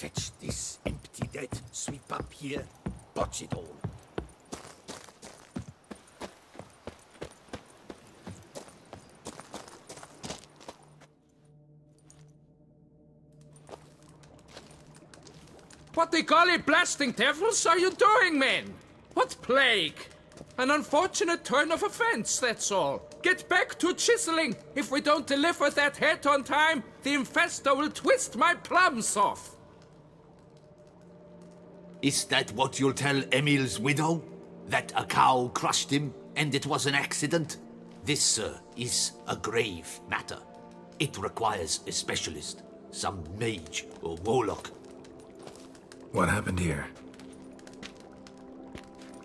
Fetch this empty net, sweep up here, botch it all. What the golly blasting devils are you doing, men? What plague? An unfortunate turn of offense, that's all. Get back to chiseling. If we don't deliver that head on time, the infestor will twist my plums off. Is that what you'll tell Emil's widow? That a cow crushed him and it was an accident? This, sir, is a grave matter. It requires a specialist, some mage or warlock. What happened here?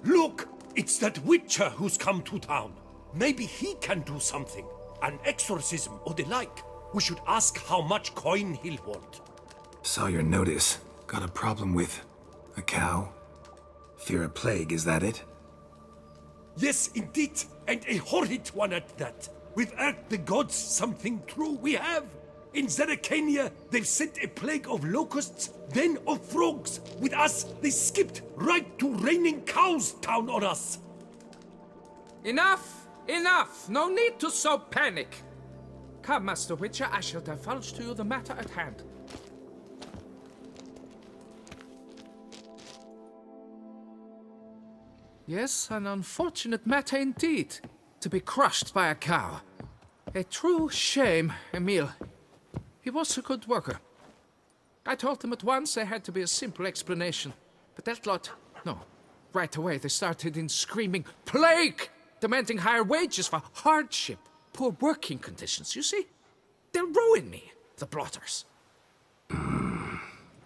Look! It's that witcher who's come to town. Maybe he can do something. An exorcism or the like. We should ask how much coin he'll want. Saw your notice. Got a problem with a cow? Fear a plague, is that it? Yes, indeed. And a horrid one at that. We've earned the gods something true, we have. In Zeracania, they've sent a plague of locusts, then of frogs. With us, they skipped right to raining cows down on us. Enough! Enough! No need to so panic. Come, Master Witcher, I shall divulge to you the matter at hand. Yes, an unfortunate matter indeed, to be crushed by a cow. A true shame, Emil. He was a good worker. I told them at once there had to be a simple explanation. But that lot, no. Right away they started in screaming, "Plague!" Demanding higher wages for hardship, poor working conditions, you see? They'll ruin me, the blotters.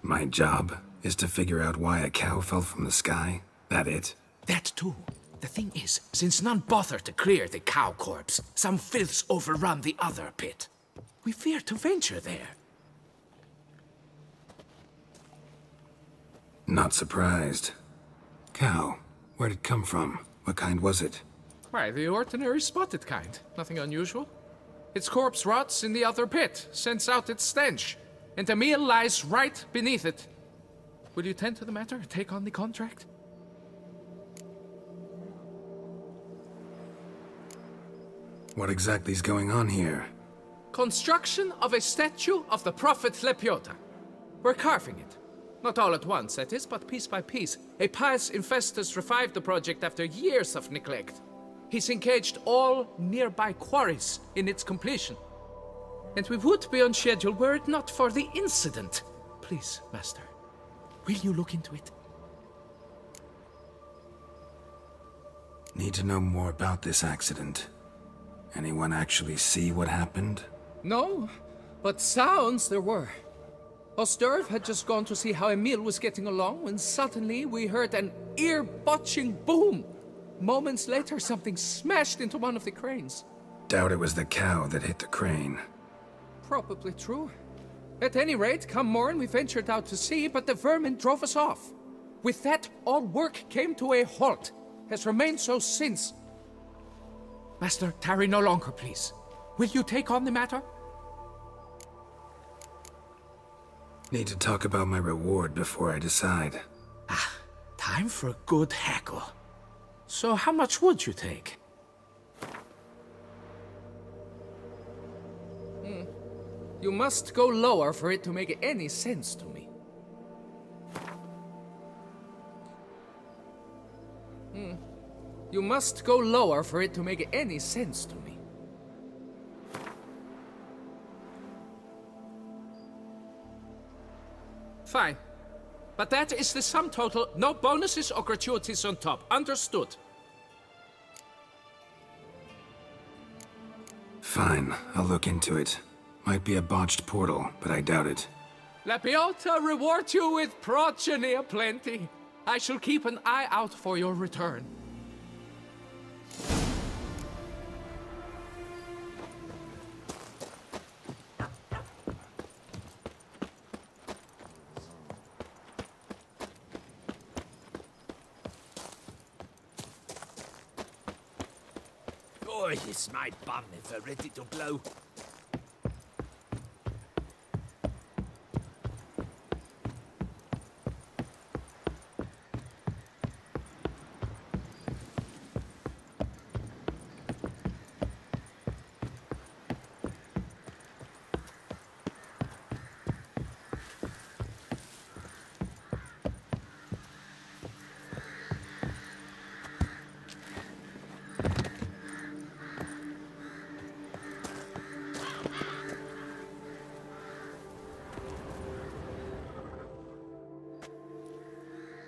My job is to figure out why a cow fell from the sky. That it? That too. The thing is, since none bother to clear the cow corpse, some filths overrun the other pit. We fear to venture there. Not surprised. Cow, where'd it come from? What kind was it? Why, the ordinary spotted kind. Nothing unusual. Its corpse rots in the other pit, sends out its stench, and Emil lies right beneath it. Will you tend to the matter, take on the contract? What exactly is going on here? Construction of a statue of the prophet Lepiota. We're carving it. Not all at once, that is, but piece by piece. A pious infestus revived the project after years of neglect. He's engaged all nearby quarries in its completion. And we would be on schedule were it not for the incident. Please, Master, will you look into it? Need to know more about this accident. Anyone actually see what happened? No, but sounds there were. Osterv had just gone to see how Emil was getting along when suddenly we heard an ear-botching boom. Moments later, something smashed into one of the cranes. Doubt it was the cow that hit the crane. Probably true. At any rate, come morn we ventured out to sea, but the vermin drove us off. With that, all work came to a halt. Has remained so since. Master, tarry no longer, please. Will you take on the matter? Need to talk about my reward before I decide. Ah, time for a good haggle. So how much would you take? You must go lower for it to make any sense to me. You must go lower for it to make any sense to me. Fine. But that is the sum total. No bonuses or gratuities on top. Understood? Fine, I'll look into it. Might be a botched portal, but I doubt it. Lepiota reward you with progeny aplenty. I shall keep an eye out for your return. Oh, yes, my bum if we're ready to blow.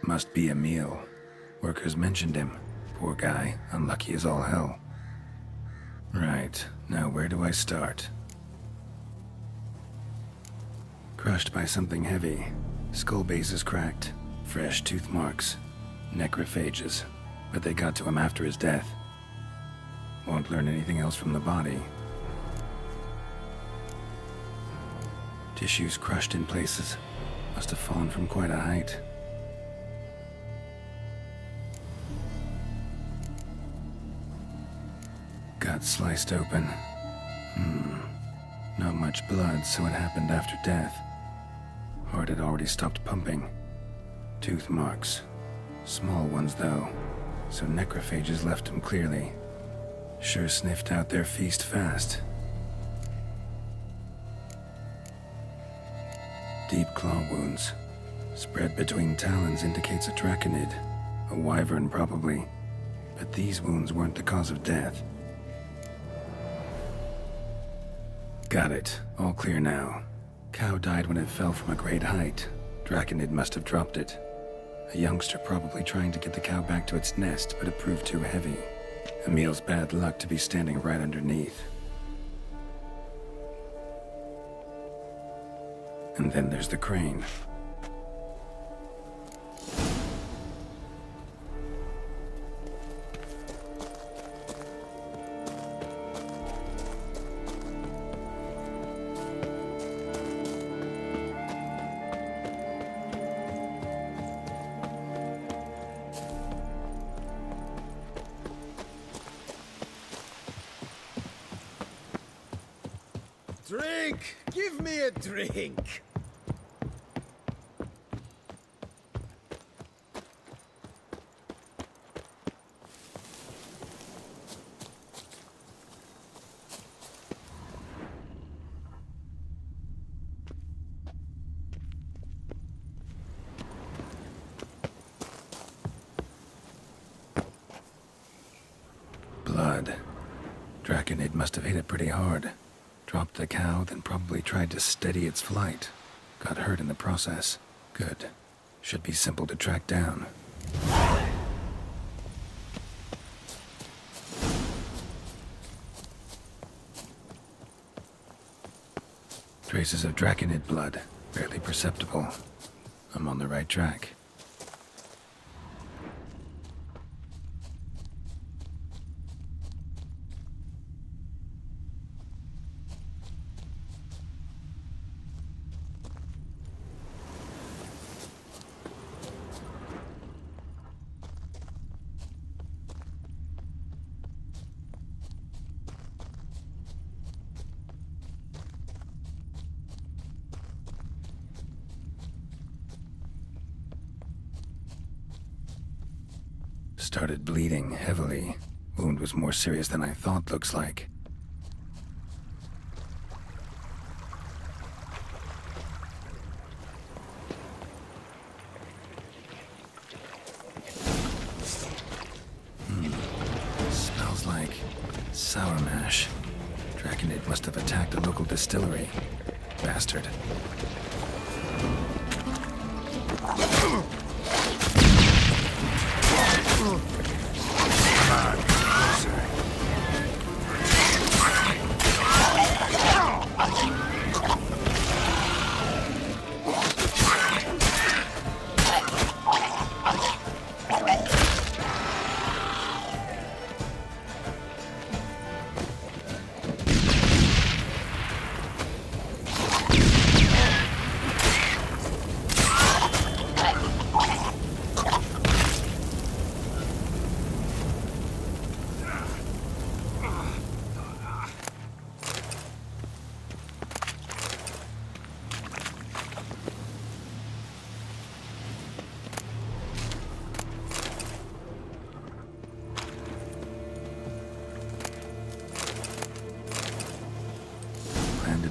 Must be Emil. Workers mentioned him. Poor guy, unlucky as all hell. Right, now where do I start? Crushed by something heavy. Skull base is cracked. Fresh tooth marks. Necrophages. But they got to him after his death. Won't learn anything else from the body. Tissues crushed in places. Must have fallen from quite a height. Gut sliced open. Not much blood, so it happened after death. Heart had already stopped pumping. Tooth marks. Small ones, though, so necrophages left him clearly. Sure sniffed out their feast fast. Deep claw wounds. Spread between talons indicates a draconid. A wyvern, probably. But these wounds weren't the cause of death. Got it. All clear now. Cow died when it fell from a great height. Draconid must have dropped it. A youngster probably trying to get the cow back to its nest, but it proved too heavy. Emil's bad luck to be standing right underneath. And then there's the crane. Drink! Give me a drink! Blood. Draconid must have hit it pretty hard. Dropped the cow, then probably tried to steady its flight. Got hurt in the process. Good. Should be simple to track down. Traces of draconid blood. Barely perceptible. I'm on the right track. Started bleeding heavily. Wound was more serious than I thought, looks like. Smells like sour mash. Draconid must have attacked a local distillery. Bastard.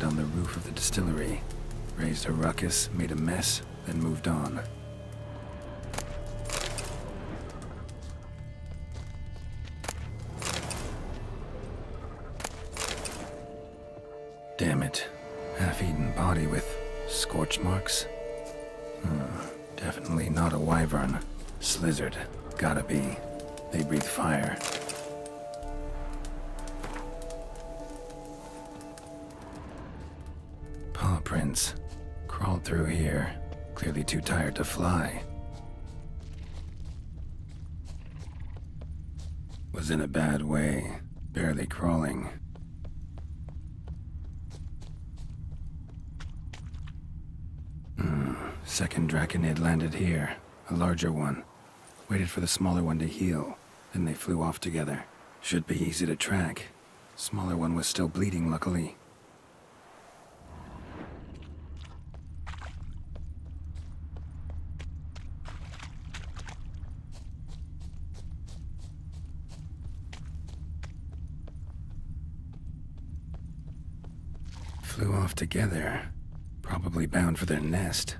On the roof of the distillery, raised a ruckus, made a mess, then moved on. Damn it. Half-eaten body with scorch marks? Definitely not Not a wyvern. Slizzard. Gotta be. They breathe fire. Paw prints. Crawled through here. Clearly too tired to fly. Was in a bad way. Barely crawling. Second draconid landed here. A larger one. Waited for the smaller one to heal. Then they flew off together. Should be easy to track. Smaller one was still bleeding, luckily. Flew off together. Probably bound for their nest.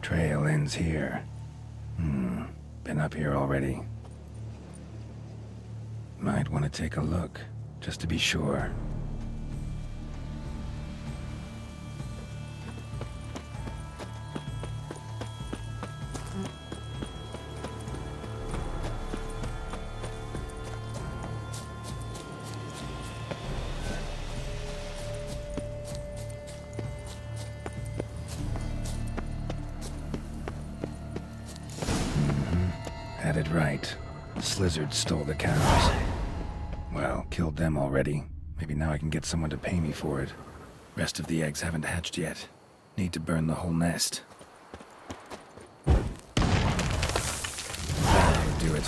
Trail ends here. Been up here already. Might want to take a look, just to be sure. Had it right. Slizzard stole the cows. Well, killed them already. Maybe now I can get someone to pay me for it. Rest of the eggs haven't hatched yet. Need to burn the whole nest. That'll do it.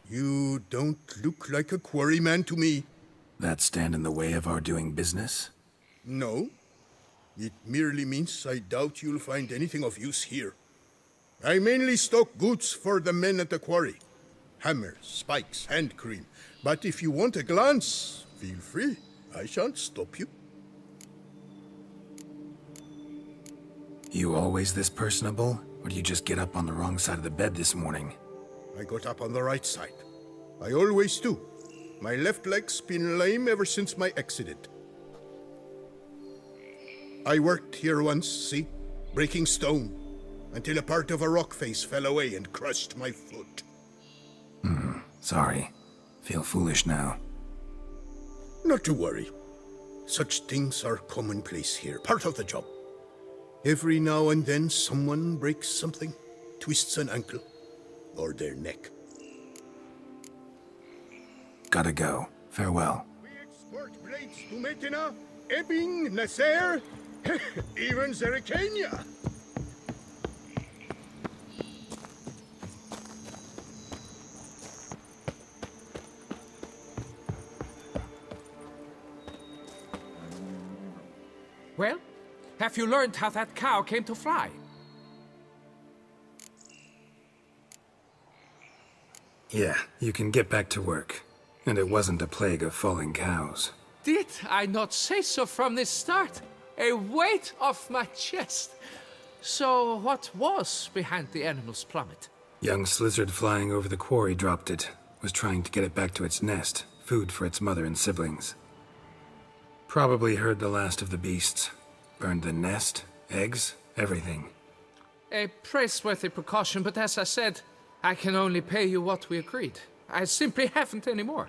You don't look like a quarryman to me. That stand in the way of our doing business? No. It merely means I doubt you'll find anything of use here. I mainly stock goods for the men at the quarry. Hammers, spikes, hand cream. But if you want a glance, feel free. I shan't stop you. You always this personable? Or do you just get up on the wrong side of the bed this morning? I got up on the right side. I always do. My left leg's been lame ever since my accident. I worked here once, see? Breaking stone. Until a part of a rock face fell away and crushed my foot. Sorry. Feel foolish now. Not to worry. Such things are commonplace here, part of the job. Every now and then someone breaks something, twists an ankle, or their neck. Gotta go. Farewell. We export blades to Metina, Ebbing, Nasser, even Zerikania. Well, have you learned how that cow came to fly? Yeah, you can get back to work. And it wasn't a plague of falling cows. Did I not say so from the start? A weight off my chest. So what was behind the animal's plummet? Young Slizzard flying over the quarry dropped it. Was trying to get it back to its nest. Food for its mother and siblings. Probably heard the last of the beasts. Burned the nest, eggs, everything. A praiseworthy precaution, but as I said, I can only pay you what we agreed. I simply haven't anymore.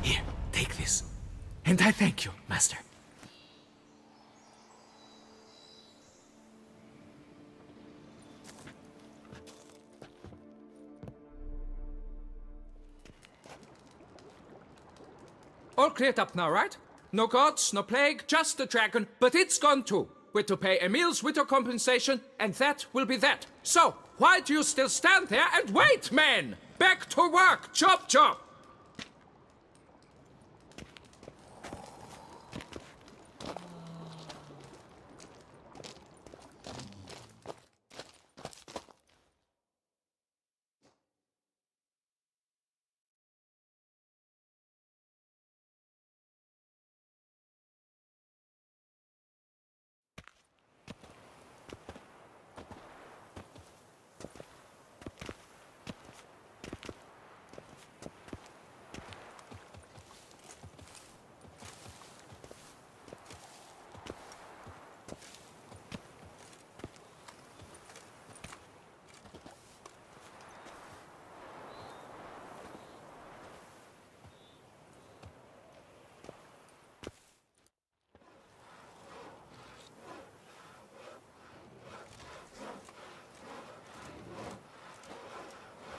Here, take this. And I thank you, Master. All cleared up now, right? No gods, no plague, just the dragon, but it's gone too. We're to pay Emil's widow compensation, and that will be that. So, why do you still stand there and wait, men? Back to work! Chop, chop!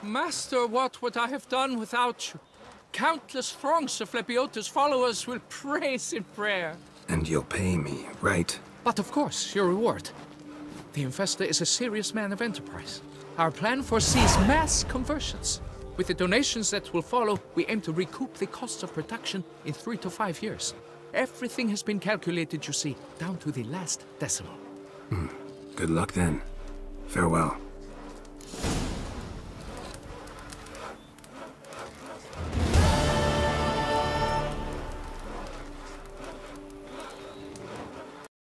Master, what would I have done without you? Countless throngs of Lebiota's followers will praise in prayer. And you'll pay me, right? But of course, your reward. The investor is a serious man of enterprise. Our plan foresees mass conversions. With the donations that will follow, we aim to recoup the costs of production in 3 to 5 years. Everything has been calculated, you see, down to the last decimal. Good luck then. Farewell.